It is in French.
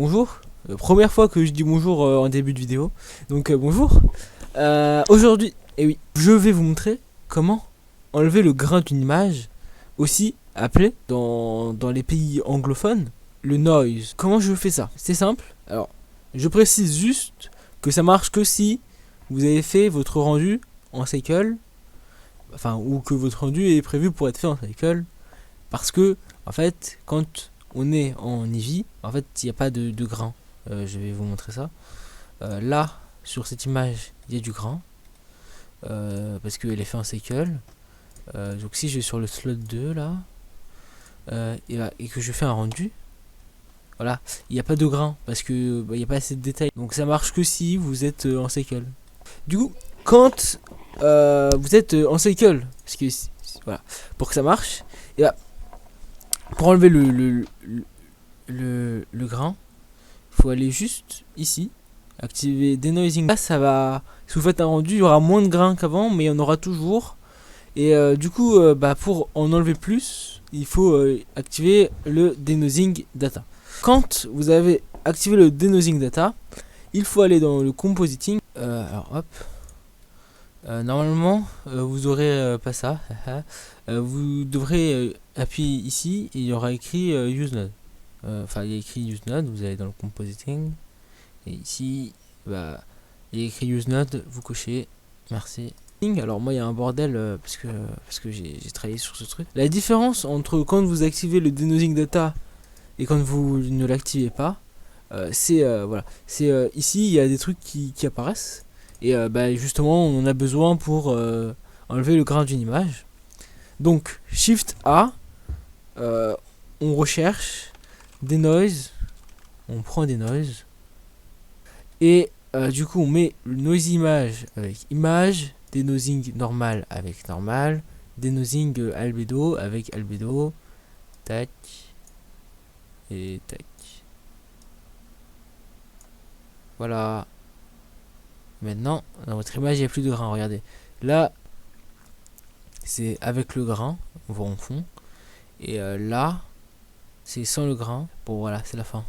bonjour. Première fois que je dis bonjour en début de vidéo. Donc bonjour. Aujourd'hui, oui, je vais vous montrer comment enlever le grain d'une image, aussi appelé dans les pays anglophones le noise. Comment je fais ça? C'est simple. Alors, je précise juste que ça marche que si vous avez fait votre rendu en cycle, enfin, ou que votre rendu est prévu pour être fait en cycle, parce que en fait, quand on est en Eevee, en fait, il n'y a pas de grain. Je vais vous montrer ça. Là, sur cette image, il y a du grain. Parce qu'elle est fait en cycle. Donc si je vais sur le slot 2 là, et que je fais un rendu, voilà, il n'y a pas de grain parce que il n'y a pas assez de détails. Donc ça marche que si vous êtes en cycle. Du coup, quand vous êtes en cycle, parce que voilà, pour que ça marche, et bah, pour enlever le grain, il faut aller juste ici, activer denoising. Là, ça va. Si vous faites un rendu, il y aura moins de grains qu'avant, mais il y en aura toujours. Et du coup, pour en enlever plus, il faut activer le denoising data. Quand vous avez activé le denoising data, il faut aller dans le compositing. Alors hop. Normalement, vous aurez pas ça. Vous devrez appuyer ici et il y aura écrit use node. Enfin, il y a écrit use node. Vous allez dans le compositing et ici, il y a écrit use node. Vous cochez. Merci. Alors moi il y a un bordel parce que j'ai travaillé sur ce truc. La différence entre quand vous activez le denoising data et quand vous ne l'activez pas, c'est voilà, c'est ici il y a des trucs qui apparaissent et justement on en a besoin pour enlever le grain d'une image. Donc Shift A, on recherche des noise, on prend des noise et du coup on met le noise image avec image, denoising normal avec normal, denoising albedo avec albedo, tac et tac. Voilà. Maintenant, dans votre image, il n'y a plus de grain. Regardez. Là, c'est avec le grain. On voit en fond. Et là, c'est sans le grain. Bon, voilà, c'est la fin.